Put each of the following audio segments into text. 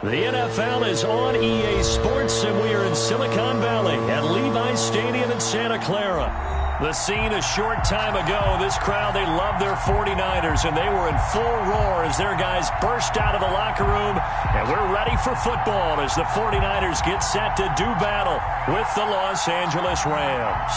The NFL is on EA Sports, and we are in Silicon Valley at Levi's Stadium in Santa Clara. The scene a short time ago, this crowd, they love their 49ers, and they were in full roar as their guys burst out of the locker room. And we're ready for football as the 49ers get set to do battle with the Los Angeles Rams.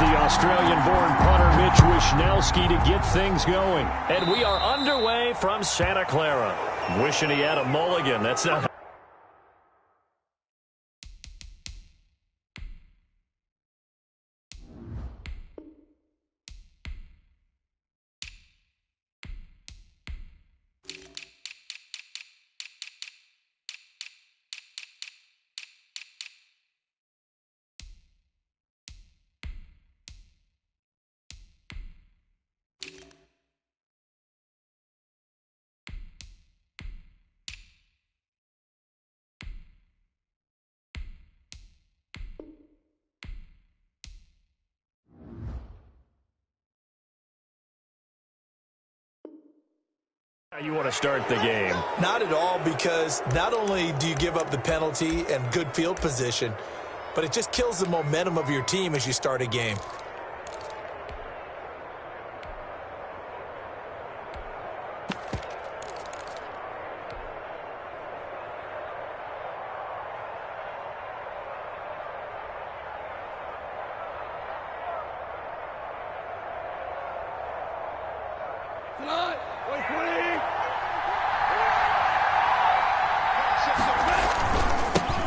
Australian-born punter to get things going. And we are underway from Santa Clara. Wishing he had a mulligan. That's not... You want to start the game? Not at all, because not only do you give up the penalty and good field position, but it just kills the momentum of your team as you start a game.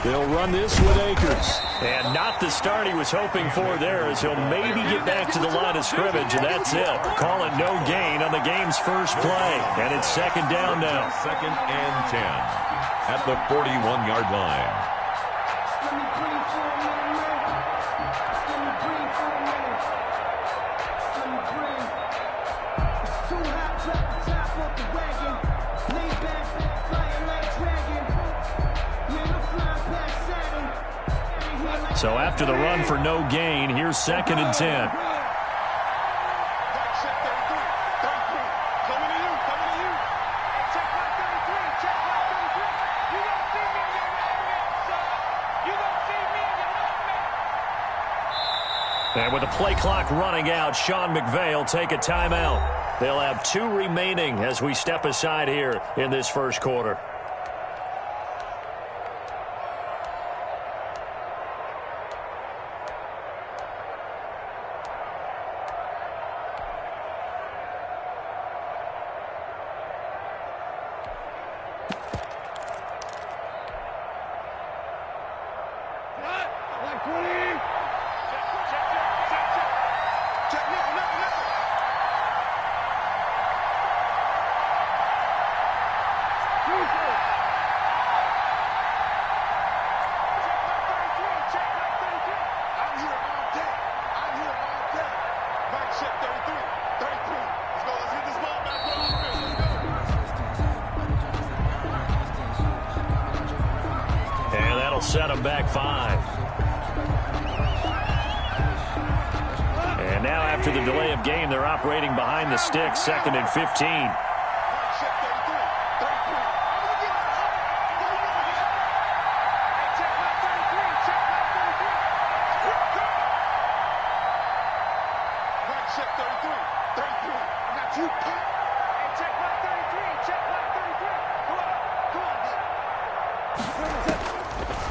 They'll run this with Akers. And not the start he was hoping for there, as he'll maybe get back to the line of scrimmage, and that's it. Call it no gain on the game's first play. And it's second down now. Second and 10 at the 41-yard line. So after the run for no gain, here's second and 10. And with the play clock running out, Sean McVay will take a timeout. They'll have 2 remaining as we step aside here in this first quarter. Set him back 5. And now after the delay of game, they're operating behind the sticks, second and 15.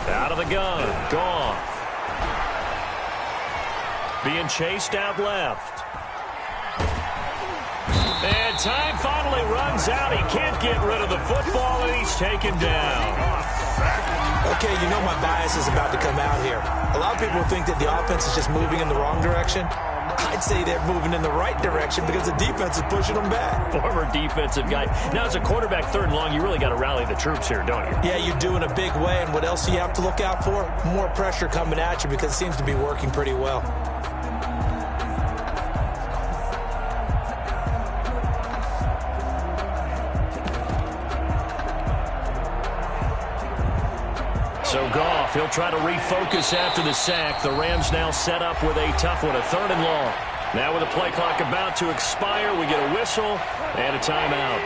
Out of the gun, Goff. Being chased out left. And time finally runs out. He can't get rid of the football, and he's taken down. Okay, you know my bias is about to come out here. A lot of people think that the offense is just moving in the wrong direction. I'd say they're moving in the right direction because the defense is pushing them back. Former defensive guy. Now, as a quarterback, 3rd and long, you really got to rally the troops here, don't you? Yeah, you do in a big way. And what else do you have to look out for? More pressure coming at you because it seems to be working pretty well. So Goff, he'll try to refocus after the sack. The Rams now set up with a tough one, a 3rd and long. Now with the play clock about to expire, we get a whistle and a timeout.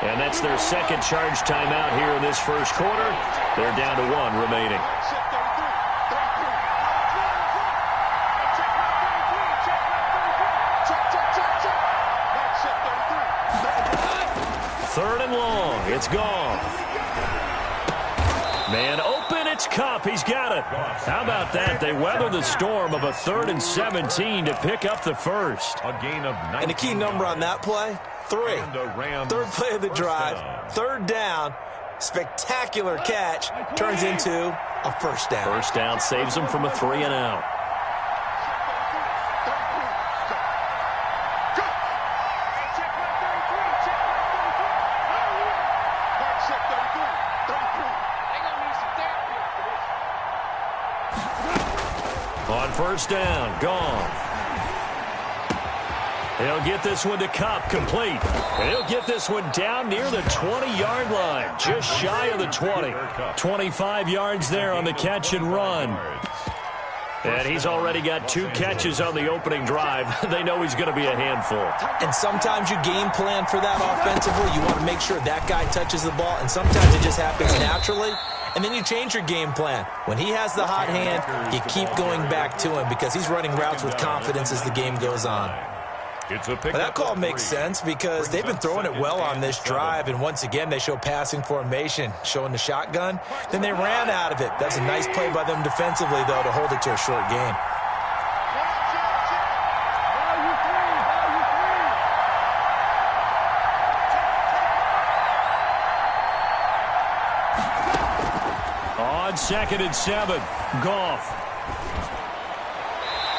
And that's their second charge timeout here in this first quarter. They're down to 1 remaining. Third and long. It's Goff. Man open, it's Kupp. He's got it. How about that? They weather the storm of a 3rd and 17 to pick up the first. A gain of 19. And the key number on that play, 3. 3rd play of the drive, 3rd down, spectacular catch, turns into a first down. First down saves them from a 3 and out. On first down, Goff. He'll get this one to Kupp, complete. And he'll get this one down near the 20-yard line, just shy of the 20. 25 yards there on the catch and run. And he's already got 2 catches on the opening drive. They know he's going to be a handful. And sometimes you game plan for that offensively. You want to make sure that guy touches the ball, and sometimes it just happens naturally. And then you change your game plan. When he has the hot hand, you keep going back to him because he's running routes with confidence as the game goes on. But that call makes sense because they've been throwing it well on this drive, and once again they show passing formation, showing the shotgun. Then they ran out of it. That's a nice play by them defensively, though, to hold it to a short gain. On 2nd and 7, Goff.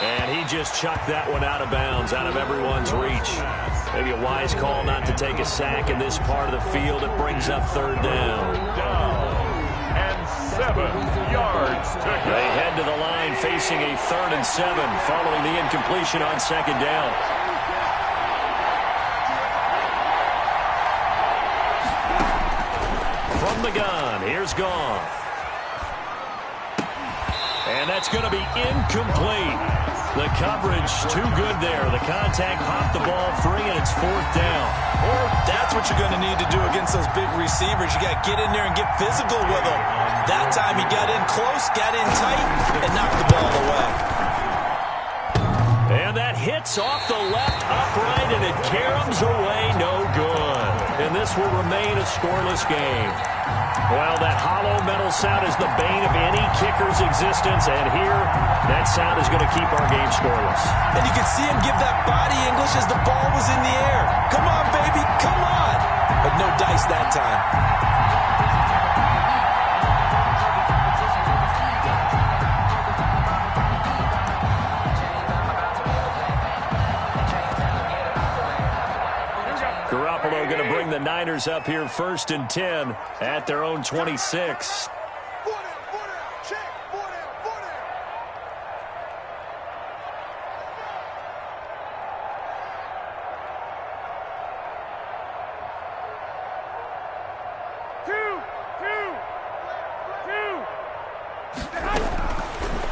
And he just chucked that one out of bounds, out of everyone's reach. Maybe a wise call not to take a sack in this part of the field. It brings up 3rd down. And 7 yards to go. They head to the line facing a 3rd and 7 following the incompletion on 2nd down. From the gun, here's Goff. And that's going to be incomplete. The coverage too good there. The contact popped the ball free, and it's 4th down. Or that's what you're going to need to do against those big receivers. You got to get in there and get physical with them. That time he got in close, got in tight, and knocked the ball away. And that hits off the left upright, and it caroms away no good. And this will remain a scoreless game. Well, that hollow metal sound is the bane of any kicker's existence, and here, that sound is going to keep our game scoreless. And you can see him give that body English as the ball was in the air. Come on, baby, come on. But no dice that time. Garoppolo going to bring the Niners up here 1st and 10 at their own 26.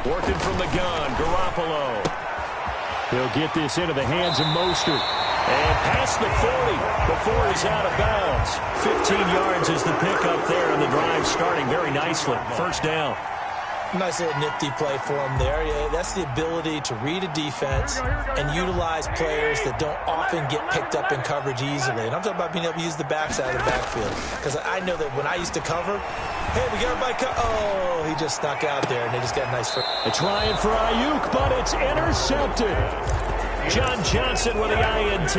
Working from the gun, Garoppolo. He'll get this into the hands of Mostert. And past the 40 before he's out of bounds. 15 yards is the pickup there, and the drive starting very nicely. 1st down. Nice little nifty play for him there. Yeah, that's the ability to read a defense and utilize players that don't often get picked up in coverage easily. And I'm talking about being able to use the backside of the backfield. Because I know that when I used to cover, hey, we got everybody oh, he just snuck out there, and they just got a nice... They're trying for Ayuk, but it's intercepted. John Johnson with the INT.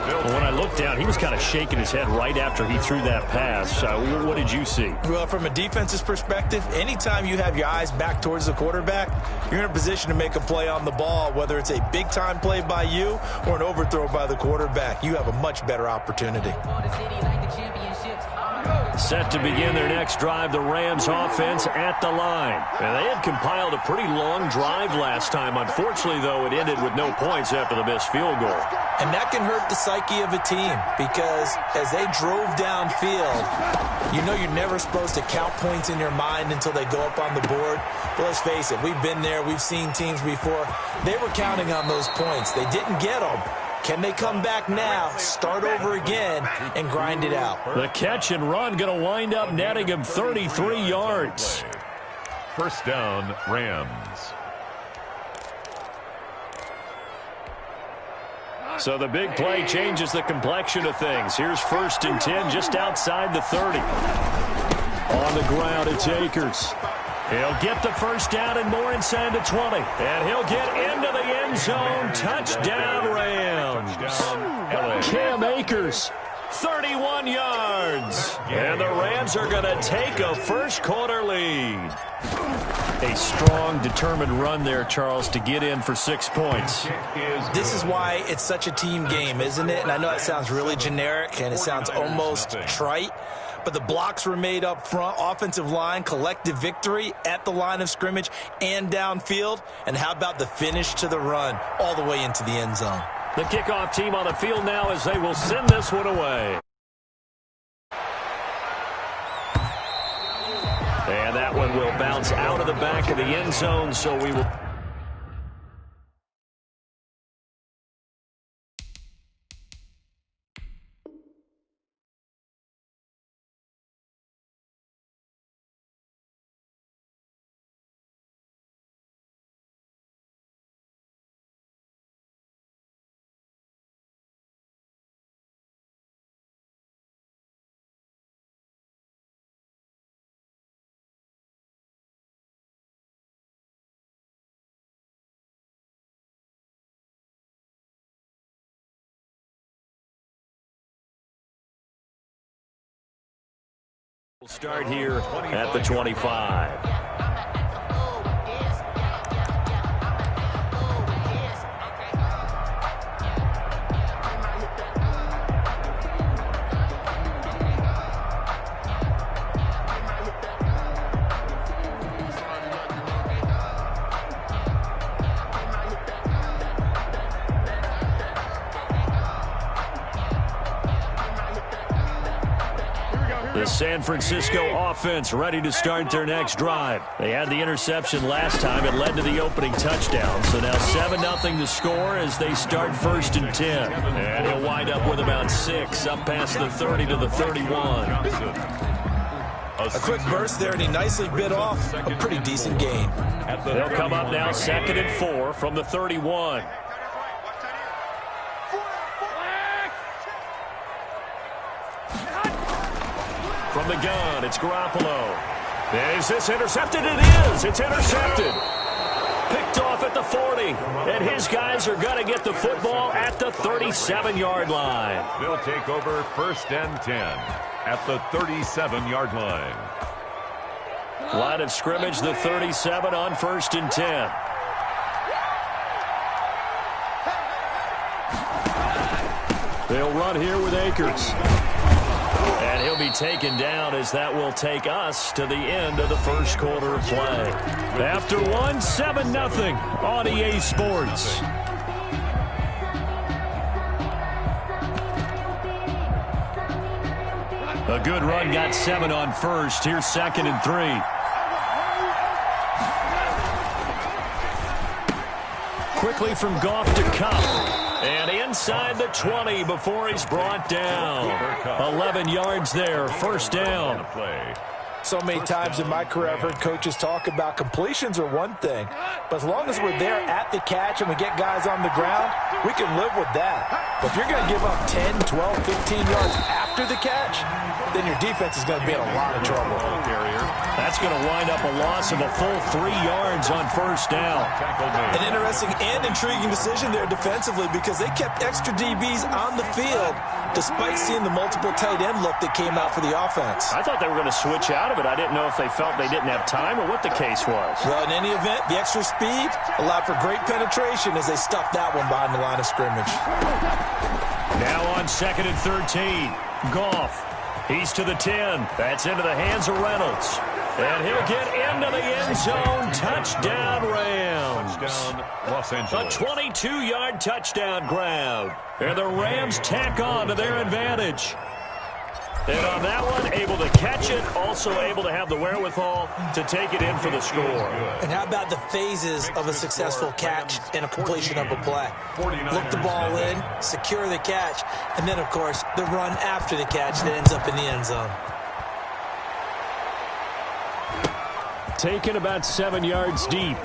Well, when I looked down, he was kind of shaking his head right after he threw that pass. What did you see? Well, from a defense's perspective, anytime you have your eyes back towards the quarterback, you're in a position to make a play on the ball, whether it's a big-time play by you or an overthrow by the quarterback. You have a much better opportunity. Set to begin their next drive, the Rams offense at the line. And they had compiled a pretty long drive last time. Unfortunately, though, it ended with no points after the missed field goal. And that can hurt the psyche of a team because as they drove downfield, you know you're never supposed to count points in your mind until they go up on the board. But let's face it, we've been there. We've seen teams before. They were counting on those points. They didn't get them. Can they come back now, start over again, and grind it out? The catch and run going to wind up netting him 33 yards. First down, Rams. So the big play changes the complexion of things. Here's 1st and 10 just outside the 30. On the ground, it's Akers. He'll get the first down and more inside the 20. And he'll get into the end zone. Touchdown, Rams. Cam Akers, 31 yards. And the Rams are going to take a first-quarter lead. A strong, determined run there, Charles, to get in for 6 points. This is why it's such a team game, isn't it? And I know that sounds really generic and it sounds almost trite. But the blocks were made up front, offensive line, collective victory at the line of scrimmage and downfield. And how about the finish to the run all the way into the end zone? The kickoff team on the field now as they will send this one away. And that one will bounce out of the back of the end zone, so we will... We'll start here at the 25. The San Francisco offense ready to start their next drive. They had the interception last time. It led to the opening touchdown. So now 7-0 to score as they start 1st and 10. And he'll wind up with about 6 up past the 30 to the 31. A quick burst there, and he nicely bit off a pretty decent gain. They'll come up now 2nd and 4 from the 31. From the gun, it's Garoppolo. Is this intercepted? It is. It's intercepted. Picked off at the 40. And his guys are going to get the football at the 37-yard line. They'll take over 1st and 10 at the 37-yard line. Line of scrimmage, the 37 on 1st and 10. They'll run here with Akers. And he'll be taken down as that will take us to the end of the first quarter of play. After 7-0 on EA Sports. A good run, got 7 on 1st. Here's 2nd and 3. Quickly from Goff to Kupp. And inside the 20 before he's brought down. 11 yards there, 1st down. So many times in my career, I've heard coaches talk about completions are one thing, but as long as we're there at the catch and we get guys on the ground, we can live with that. But if you're going to give up 10, 12, 15 yards after the catch, then your defense is going to be in a lot of trouble. That's going to wind up a loss of a full 3 yards on first down. An interesting and intriguing decision there defensively because they kept extra DBs on the field despite seeing the multiple tight end look that came out for the offense. I thought they were going to switch out of it. I didn't know if they felt they didn't have time or what the case was. Well, in any event, the extra speed allowed for great penetration as they stuffed that one behind the line of scrimmage. Now on 2nd and 13, Goff. He's to the 10. That's into the hands of Reynolds. And he'll get into the end zone. Touchdown, Rams. Touchdown, Los Angeles. A 22-yard touchdown grab. And the Rams tack on to their advantage. And on that one, able to catch it, also able to have the wherewithal to take it in for the score. And how about the phases of a successful catch and a completion of a play? Look the ball in, secure the catch, and then, of course, the run after the catch that ends up in the end zone. Taken about 7 yards deep.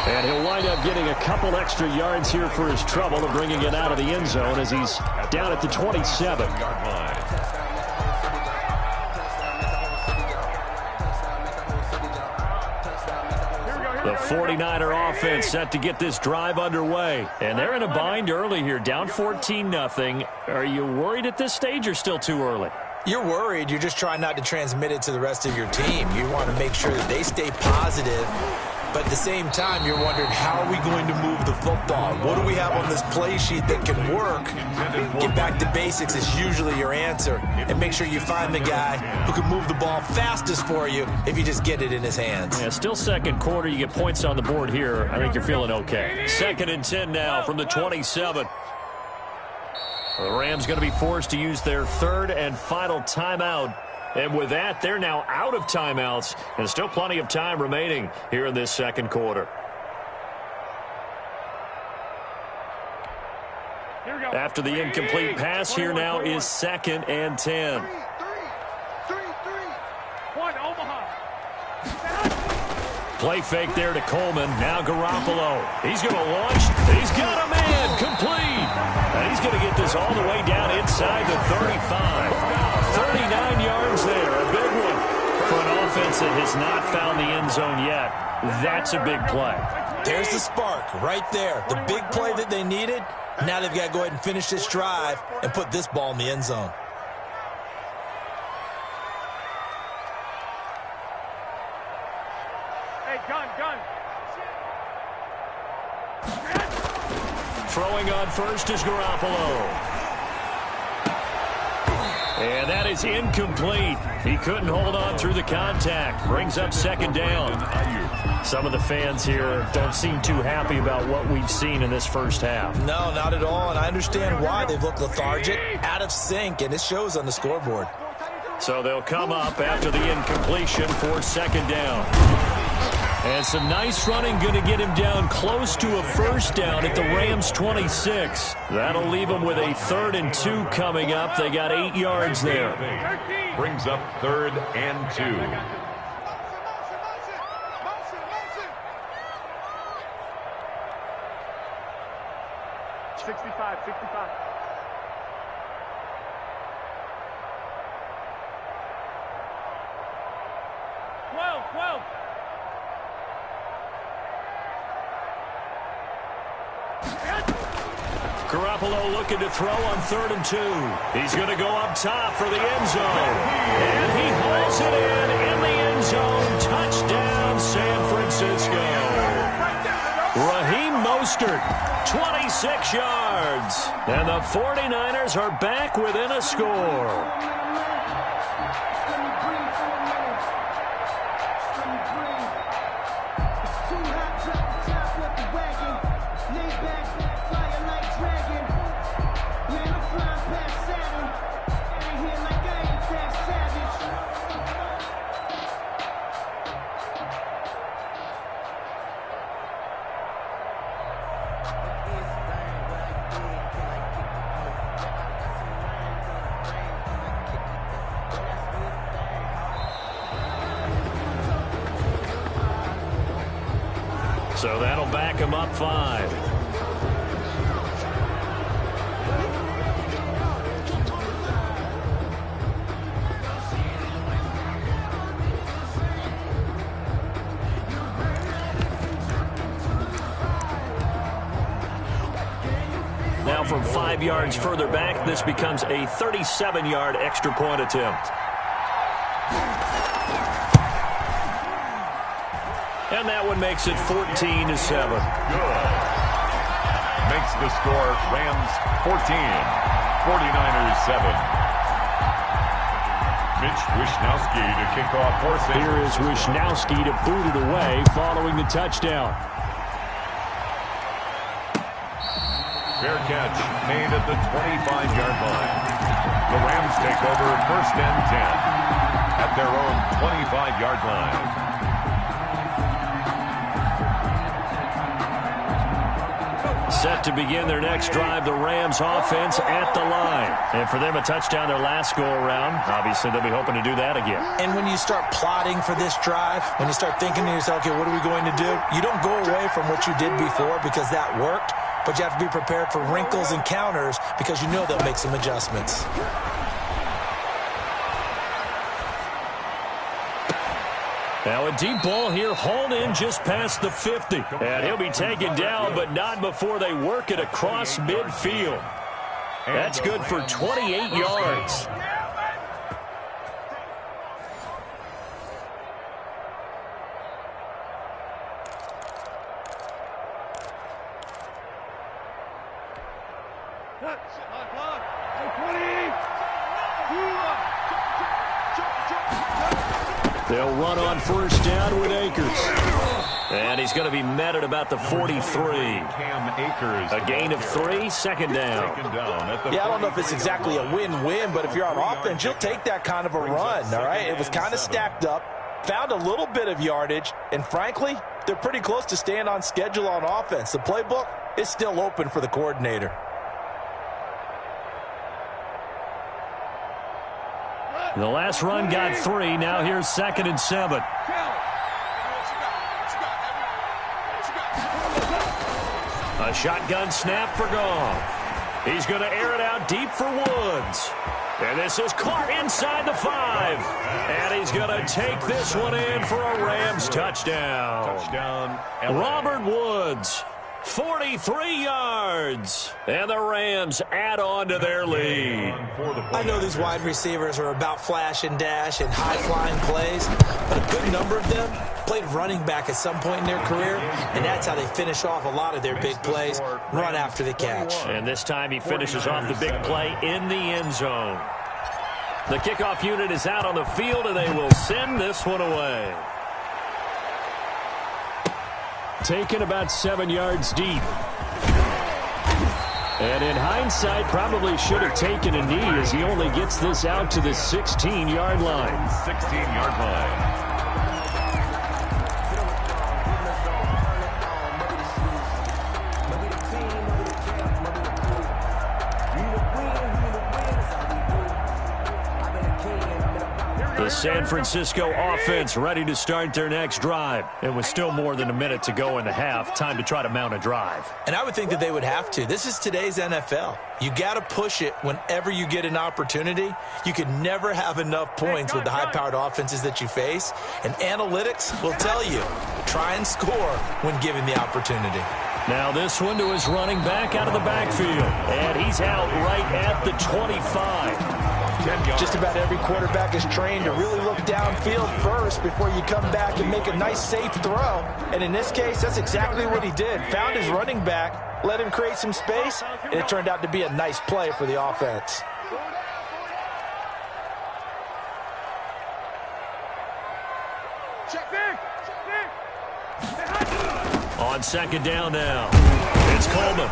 And he'll wind up getting a couple extra yards here for his trouble of bringing it out of the end zone as he's down at the 27. The 49er offense set to get this drive underway. And they're in a bind early here, down 14-0. Are you worried at this stage or still too early? You're worried. You're just trying not to transmit it to the rest of your team. You want to make sure that they stay positive. But at the same time, you're wondering, how are we going to move the football? What do we have on this play sheet that can work? Get back to basics is usually your answer. And make sure you find the guy who can move the ball fastest for you if you just get it in his hands. Yeah, still second quarter. You get points on the board here. I think you're feeling okay. 2nd and 10 now from the 27. The Rams going to be forced to use their third and final timeout. And with that, they're now out of timeouts, and still plenty of time remaining here in this second quarter. After the incomplete pass, here now is 2nd and 10. 3, 1, Omaha. Play fake there to Coleman. Now Garoppolo. He's going to launch. He's got a man. Complete. And he's going to get this all the way down inside the 35. 39 yards there. A big one for an offense that has not found the end zone yet. That's a big play. There's the spark right there. The big play that they needed. Now they've got to go ahead and finish this drive and put this ball in the end zone. Hey, gun. Throwing on first is Garoppolo. And that is incomplete. He couldn't hold on through the contact. Brings up 2nd down. Some of the fans here don't seem too happy about what we've seen in this first half. No, not at all, and I understand why. They've looked lethargic, out of sync, and it shows on the scoreboard. So they'll come up after the incompletion for 2nd down. And some nice running, going to get him down close to a first down at the Rams' 26. That'll leave them with a 3rd and 2 coming up. They got 8 yards there. Brings up 3rd and 2. 65. 12. Garoppolo looking to throw on 3rd and 2. He's going to go up top for the end zone. And he hauls it in the end zone. Touchdown, San Francisco. Raheem Mostert, 26 yards. And the 49ers are back within a score. So that'll back him up 5. Now from 5 yards further back, this becomes a 37-yard extra point attempt. And that one makes it 14-7. Good. Makes the score Rams 14, 49ers 7. Mitch Wishnowsky to kick off for St. Here is Wishnowsky to boot it away following the touchdown. Fair catch made at the 25-yard line. The Rams take over 1st and 10 at their own 25-yard line. Set to begin their next drive, the Rams offense at the line. And for them, a touchdown their last go-around. Obviously, they'll be hoping to do that again. And when you start plotting for this drive, when you start thinking to yourself, okay, what are we going to do? You don't go away from what you did before because that worked, but you have to be prepared for wrinkles and counters because you know they'll make some adjustments. Now a deep ball here, hauled in just past the 50. And he'll be taken down, but not before they work it across midfield. That's good for 28 yards. They'll run on 1st down with Akers. And he's going to be met at about the 43. A gain of 3, 2nd down. Yeah, I don't know if it's exactly a win-win, but if you're on offense, you'll take that kind of a run, all right? It was kind of stacked up, found a little bit of yardage, and frankly, they're pretty close to staying on schedule on offense. The playbook is still open for the coordinator. The last run got 3. Now here's 2nd and 7. A shotgun snap for Goff. He's going to air it out deep for Woods. And this is caught inside the 5. And he's going to take this one in for a Rams touchdown. Robert Woods, 43 yards. And the Rams add on to their lead. I know these wide receivers are about flash and dash and high-flying plays, but a good number of them played running back at some point in their career, and that's how they finish off a lot of their big plays, run after the catch. And this time he finishes off the big play in the end zone. The kickoff unit is out on the field, and they will send this one away. Taken about 7 yards deep. And in hindsight, probably should have taken a knee as he only gets this out to the 16-yard line. 16-yard line. The San Francisco offense ready to start their next drive. It was still more than a minute to go in the half. Time to try to mount a drive. And I would think that they would have to. This is today's NFL. You got to push it whenever you get an opportunity. You can never have enough points with the high-powered offenses that you face. And analytics will tell you, try and score when given the opportunity. Now this one to his running back out of the backfield. And he's out right at the 25. Just about every quarterback is trained to really look downfield first before you come back and make a nice, safe throw. And in this case, that's exactly what he did. Found his running back, let him create some space, and it turned out to be a nice play for the offense. On 2nd down now, it's Coleman.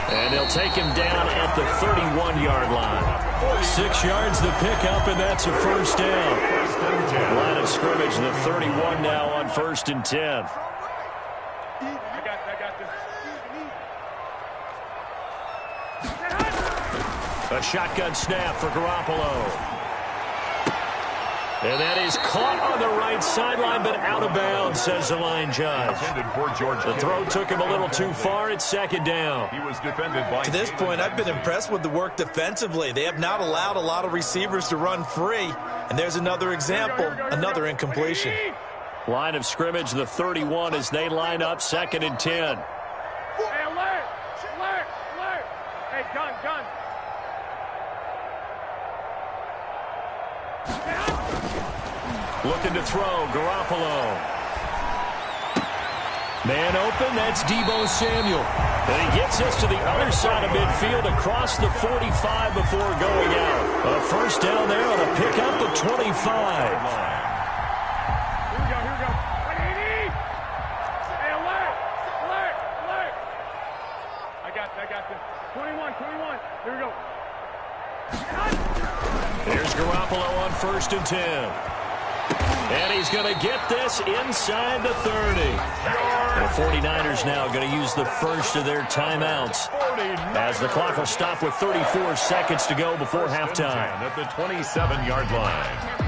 And they'll take him down at the 31-yard line. 6 yards the pickup, and that's a 1st down. Line of scrimmage, the 31 now on 1st and 10. A shotgun snap for Garoppolo. And that is caught on the right sideline, but out of bounds, says the line judge. The throw took him a little too far. It's second down. He was defended by. To this point, I've been impressed with the work defensively. They have not allowed a lot of receivers to run free. And there's another example, another incompletion. Line of scrimmage, the 31, as they line up, 2nd and 10. Hey, alert! Alert! Alert! Hey, gun! Looking to throw, Garoppolo. Man open, that's Deebo Samuel. And he gets us to the other side of midfield across the 45 before going out. A first down there on a pickup of 25. Here we go. Wait, 80! Hey, alert! I got this. 21. Here we go. Here's Garoppolo on 1st and 10. And he's going to get this inside the 30. The 49ers now going to use the first of their timeouts as the clock will stop with 34 seconds to go before halftime. At the 27-yard line.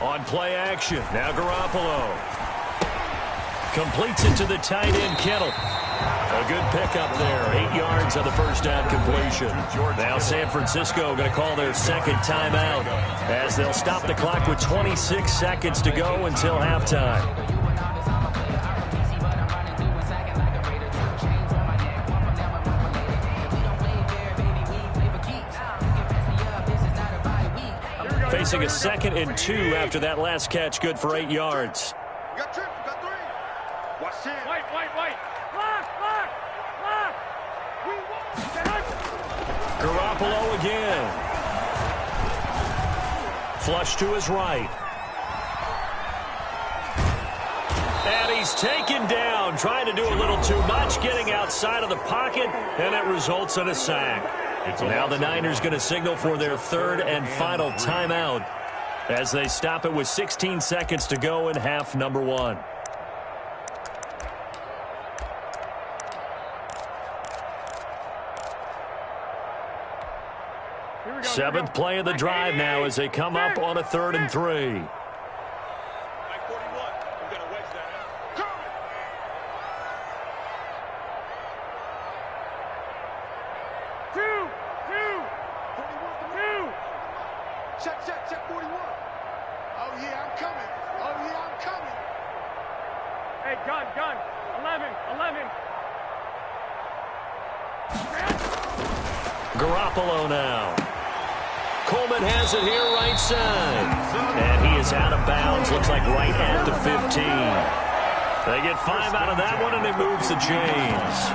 On play action, now Garoppolo. Completes it to the tight end, Kittle. A good pickup there, 8 yards on the first down completion. Now San Francisco going to call their second timeout as they'll stop the clock with 26 seconds to go until halftime. Facing a 2nd and 2 after that last catch, good for 8 yards. You got 3. Watch it. Wait. Lock. Garoppolo again. Flush to his right. And he's taken down, trying to do a little too much, getting outside of the pocket, and it results in a sack. Now the Niners going to signal for their 3rd and final timeout as they stop it with 16 seconds to go in half number 1. Seventh play of the drive now as they come up on a 3rd and 3. Check 41. Oh, yeah, I'm coming. Hey, gun. 11. Garoppolo now. Coleman has it here right side. And he is out of bounds, looks like right at the 15. They get 5 out of that one, and it moves the chains.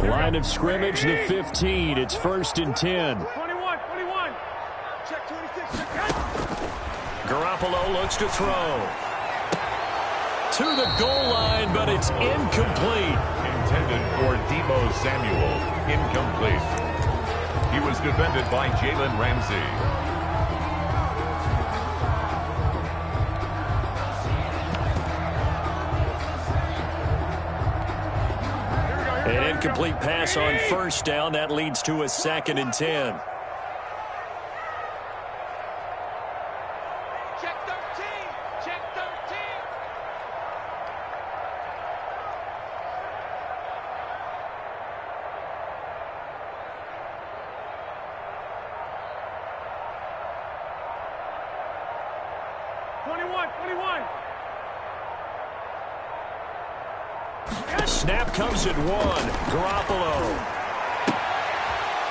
Line of scrimmage, the 15. It's 1st and 10. 21. Check 26. Garoppolo looks to throw. To the goal line, but it's incomplete. Intended for Deebo Samuel. Incomplete. He was defended by Jalen Ramsey. An incomplete pass on 1st down. That leads to a 2nd and 10. Check 13. 21. Snap comes at 1. Garoppolo.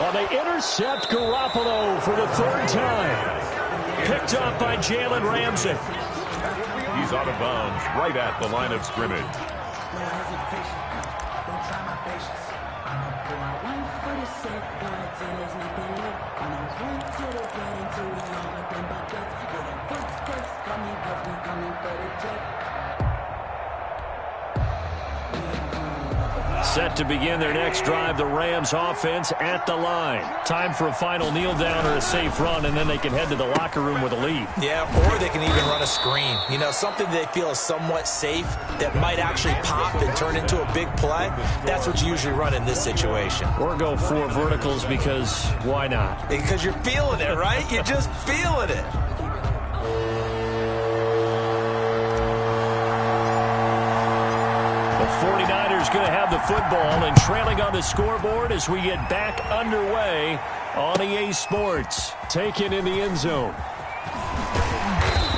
Well, they intercept Garoppolo for the third time. Picked up by Jalen Ramsey. He's out of bounds right at the line of scrimmage. Set to begin their next drive, the Rams offense at the line. Time for a final kneel down or a safe run, and then they can head to the locker room with a lead. Yeah, or they can even run a screen. You know, something they feel is somewhat safe that might actually pop and turn into a big play. That's what you usually run in this situation. Or go 4 verticals because why not? Because you're feeling it, right? You're just feeling it. The 49ers going to have the football and trailing on the scoreboard as we get back underway on EA Sports. Taken in the end zone.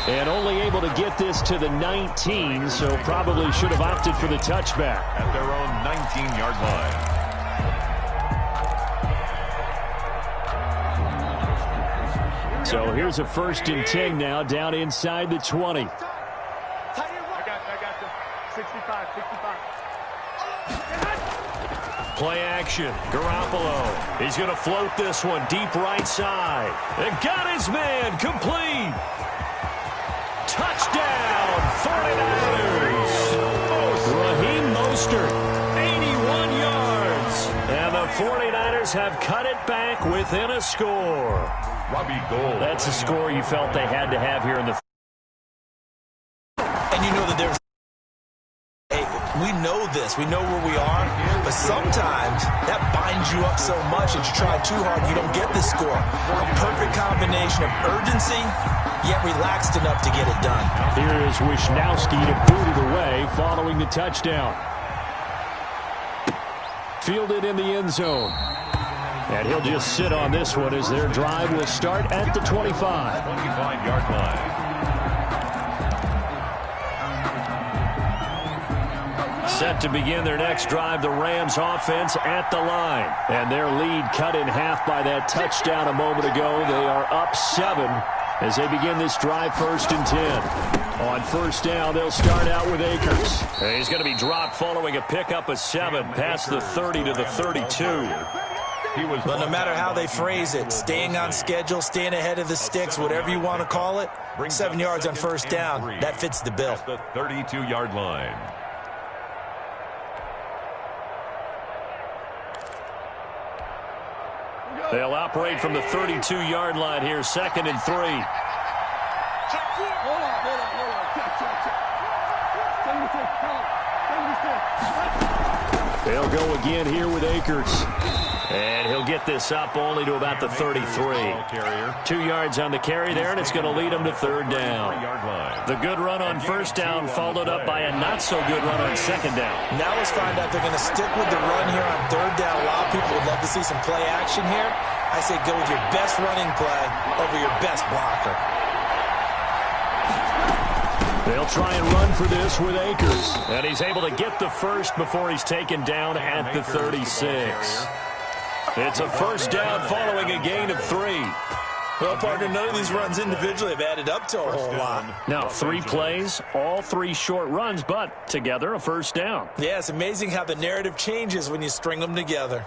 And only able to get this to the 19, so probably should have opted for the touchback. At their own 19-yard line. So here's a 1st and 10 now, down inside the 20. I got them. 65. Play action. Garoppolo. He's going to float this one deep right side. And got his man complete. Touchdown, 49ers. Raheem Mostert, 81 yards. And the 49ers have cut it back within a score. Robbie Gould. That's a score you felt they had to have here in the. And you know that there's. Hey, we know this. We know where we are. But sometimes that binds you up so much that you try too hard, you don't get the score. A perfect combination of urgency, yet relaxed enough to get it done. Here is Wishnowski to boot it away following the touchdown. Fielded in the end zone. And he'll just sit on this one as their drive will start at the 25. 25-yard line. Set to begin their next drive, the Rams offense at the line. And their lead cut in half by that touchdown a moment ago. They are up 7 as they begin this drive 1st and 10. On 1st down, they'll start out with Akers. And he's going to be dropped following a pickup of 7 past the 30 to the 32. But no matter how they phrase it, staying on schedule, staying ahead of the sticks, whatever you want to call it, 7 yards on 1st down, that fits the bill. The 32-yard line. They'll operate from the 32-yard line here, 2nd and 3. Hold on. Check. They'll go again here with Akers. And he'll get this up only to about the 33. 2 yards on the carry there, and it's going to lead him to 3rd down. The good run on 1st down followed up by a not-so-good run on 2nd down. Now let's find out they're going to stick with the run here on 3rd down. A lot of people would love to see some play action here. I say go with your best running play over your best blocker. They'll try and run for this with Akers. And he's able to get the first before he's taken down at the 36. It's a 1st down following a gain of 3. Well, partner, none of these runs individually have added up to a whole lot. Now, 3 plays, all 3 short runs, but together a 1st down. Yeah, it's amazing how the narrative changes when you string them together.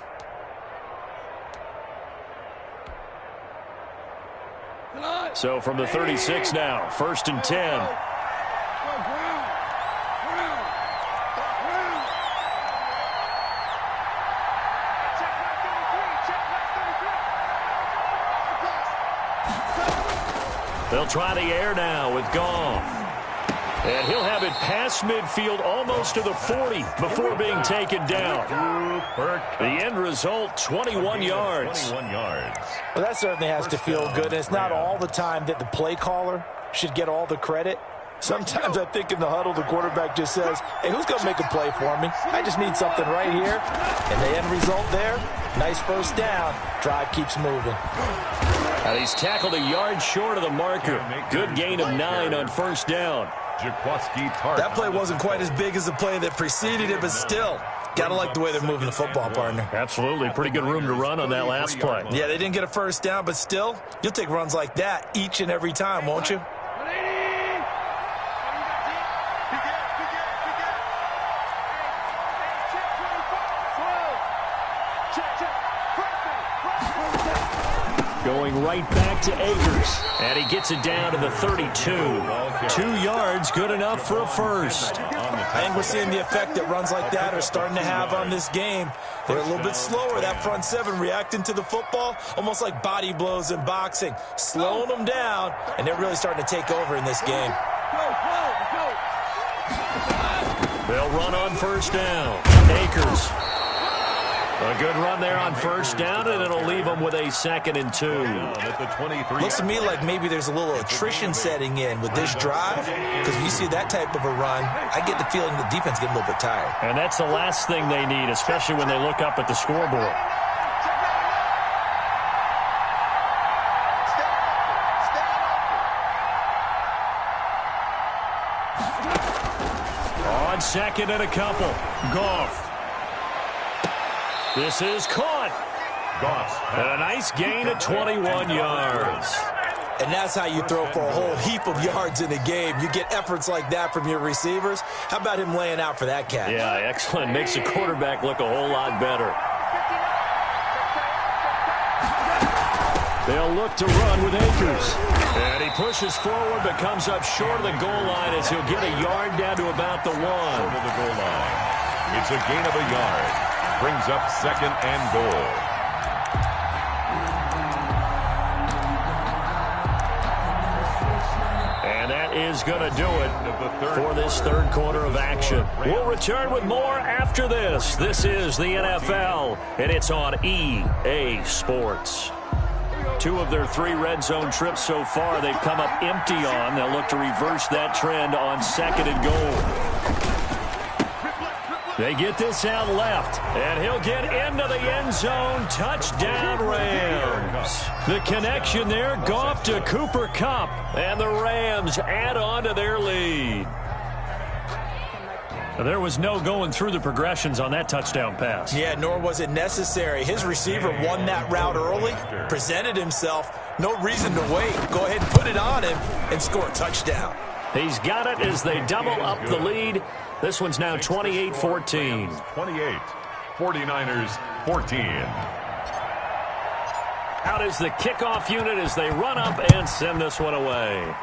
So from the 36 now, 1st and 10. They'll try the air now with Goff. And he'll have it past midfield almost to the 40 before being taken down. The end result, 21 yards. 21 yards. Well, that certainly has to feel good. And it's not all the time that the play caller should get all the credit. Sometimes I think in the huddle, the quarterback just says, hey, who's going to make a play for me? I just need something right here. And the end result there, nice 1st down. Drive keeps moving. And he's tackled a yard short of the marker. Good gain of 9 on 1st down. Jaquaski Tart. That play wasn't quite as big as the play that preceded it, but still, Gotta like the way they're moving the football, partner. Absolutely. Pretty good room to run on that last play. Yeah, they didn't get a first down, but still, you'll take runs like that each and every time, won't you? Going right back to Akers. And he gets it down to the 32. 2 yards, good enough for a first. I think we're seeing the effect that runs like that are starting to have on this game. They're a little bit slower, that front seven, reacting to the football, almost like body blows in boxing, slowing them down, and they're really starting to take over in this game. They'll run on first down. Akers. A good run there on first down, and it'll leave them with a 2nd and 2. Looks to me like maybe there's a little attrition setting in with this drive, because when you see that type of a run, I get the feeling the defense getting a little bit tired. And that's the last thing they need, especially when they look up at the scoreboard. On 2nd and a couple. Goff. This is caught. And a nice gain of 21 yards. And that's how you throw for a whole heap of yards in a game. You get efforts like that from your receivers. How about him laying out for that catch? Yeah, excellent. Makes the quarterback look a whole lot better. They'll look to run with Akers. And he pushes forward but comes up short of the goal line as he'll get a yard down to about the 1. Over the goal line. It's a gain of a yard. Brings up 2nd and goal. And that is going to do it for this third quarter of action. We'll return with more after this. This is the NFL, and it's on EA Sports. 2 of their 3 red zone trips so far they've come up empty on. They'll look to reverse that trend on 2nd and goal. They get this out left, and he'll get into the end zone. Touchdown, Rams. The connection there, Goff to Cooper Kupp, and the Rams add on to their lead. There was no going through the progressions on that touchdown pass. Yeah, nor was it necessary. His receiver won that route early, presented himself. No reason to wait. Go ahead and put it on him and score a touchdown. He's got it as they double up the lead. This one's now 28-14. 28. 49ers 14. Out is the kickoff unit as they run up and send this one away.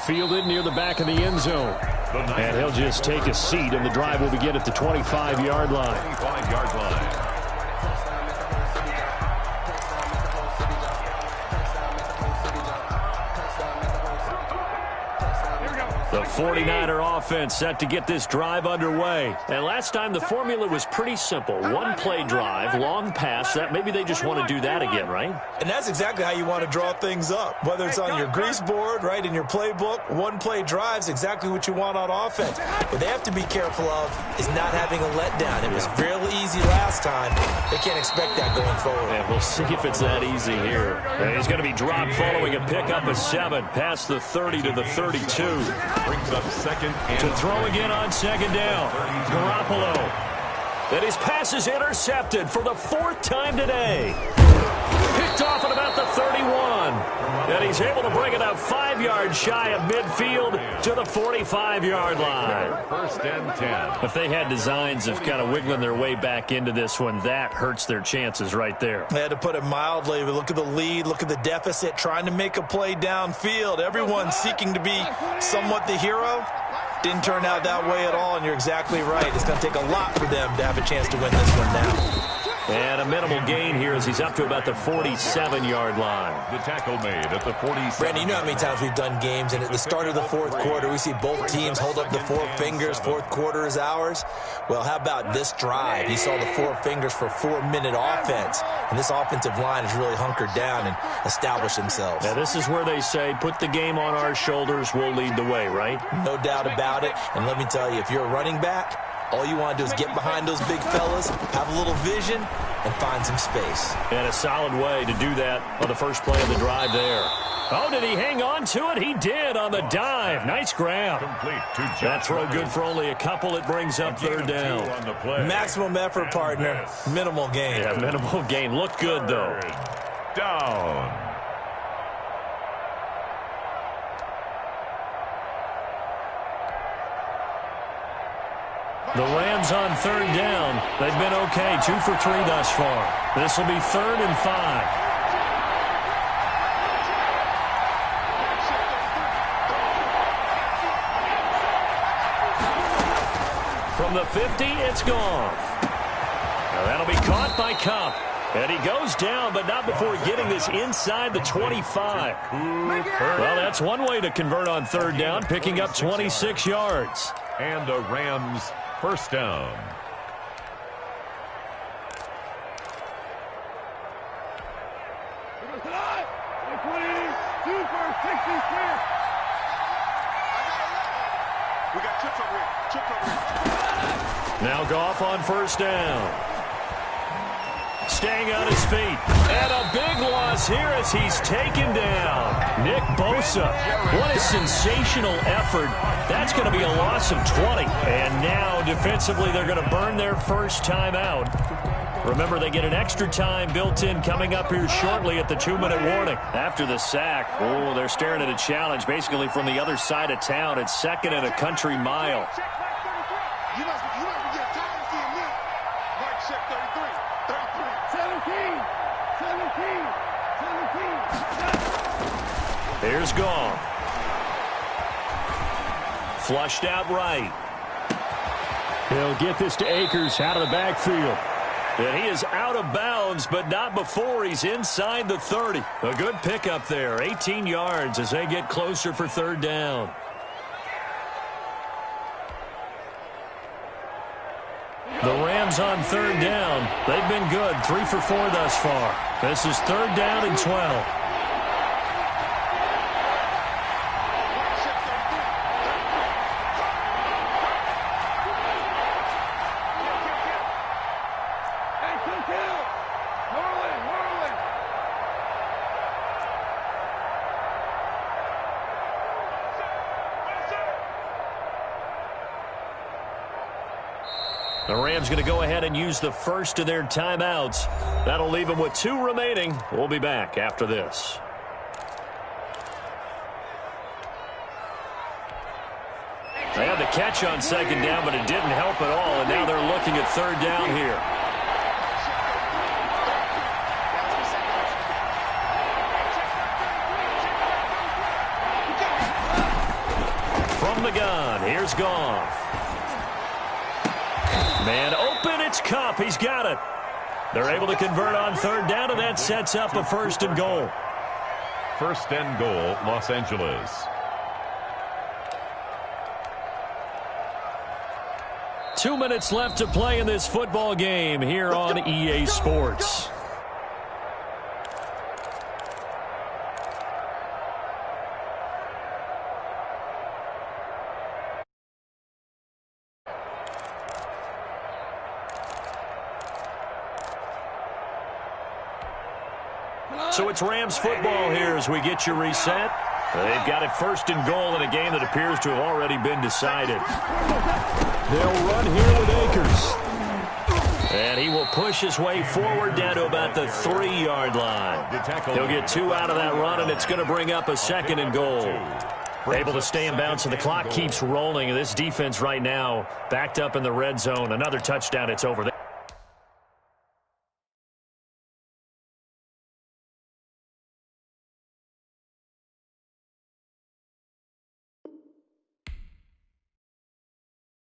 Fielded near the back of the end zone. And he'll just take a seat, and the drive will begin at the 25-yard line. 25-yard line. The 49er offense set to get this drive underway. And last time the formula was pretty simple. One play drive, long pass. That maybe they just want to do that again, right? And that's exactly how you want to draw things up. Whether it's on your grease board, right, in your playbook, one play drive's exactly what you want on offense. What they have to be careful of is not having a letdown. It was fairly easy last time. They can't expect that going forward. And we'll see if it's that easy here. And he's going to be dropped following a pickup of 7 past the 30 to the 32. Brings up 2nd and To throw again on 2nd down. Garoppolo. And his pass is intercepted for the 4th time today. Picked off at about the 31. And he's able to bring it up 5 yards shy of midfield to the 45-yard line. 1st and 10. If they had designs of kind of wiggling their way back into this one, that hurts their chances right there. They had to put it mildly, but look at the lead, look at the deficit, trying to make a play downfield. Everyone seeking to be somewhat the hero. Didn't turn out that way at all, and you're exactly right. It's going to take a lot for them to have a chance to win this one now. And a minimal gain here as he's up to about the 47-yard line. The tackle made at the 47. Brandon, you know how many times we've done games, and at the start of the 4th quarter, we see both teams hold up the 4 fingers. 4th quarter is ours. Well, how about this drive? You saw the 4 fingers for 4-minute offense, and this offensive line has really hunkered down and established themselves. Now, this is where they say, put the game on our shoulders, we'll lead the way, right? No doubt about it. And let me tell you, if you're a running back, all you want to do is get behind those big fellas, have a little vision, and find some space. And a solid way to do that on the first play of the drive there. Oh, did he hang on to it? He did on the dive. Nice grab. That throw good for only a couple. It brings up third down. Maximum effort, partner. Minimal gain. Yeah, minimal gain. Looked good, though. Down. The Rams on third down. They've been okay. 2 for 3 thus far. This will be 3rd and 5. From the 50, it's gone. Now that'll be caught by Cup. And he goes down, but not before getting this inside the 25. Well, that's one way to convert on third down, picking up 26 yards. And the Rams first down. Now Goff on first down. Staying on his feet. And a big loss here as he's taken down. Nick Bosa. What a sensational effort. That's going to be a loss of 20. And now defensively they're going to burn their first time out. Remember, they get an extra time built in coming up here shortly at the 2-minute warning. After the sack, oh, they're staring at a challenge basically from the other side of town. It's 2nd and a country mile. You must get a time to me. Mark check 33. 17. Here's Goff. Flushed out right. He'll get this to Akers out of the backfield. And he is out of bounds, but not before he's inside the 30. A good pickup there. 18 yards as they get closer for third down. The Rams on third down. They've been good. 3 for 4 thus far. This is third down and 12. The Rams going to go ahead and use the first of their timeouts. That'll leave them with 2 remaining. We'll be back after this. They had the catch on second down, but it didn't help at all, and now they're looking at third down here. From the gun, here's Goff. Man open, it's Cup. He's got it. They're able to convert on third down, and that sets up a 1st and goal. 1st and goal, Los Angeles. Two minutes left to play in this football game here on EA Sports. So it's Rams football here as we get you reset. They've got it 1st and goal in a game that appears to have already been decided. They'll run here with Akers. And he will push his way forward down to about the 3-yard line. He'll get 2 out of that run, and it's going to bring up a 2nd and goal. Able to stay in bounds, and the clock keeps rolling. This defense right now backed up in the red zone. Another touchdown, it's over there.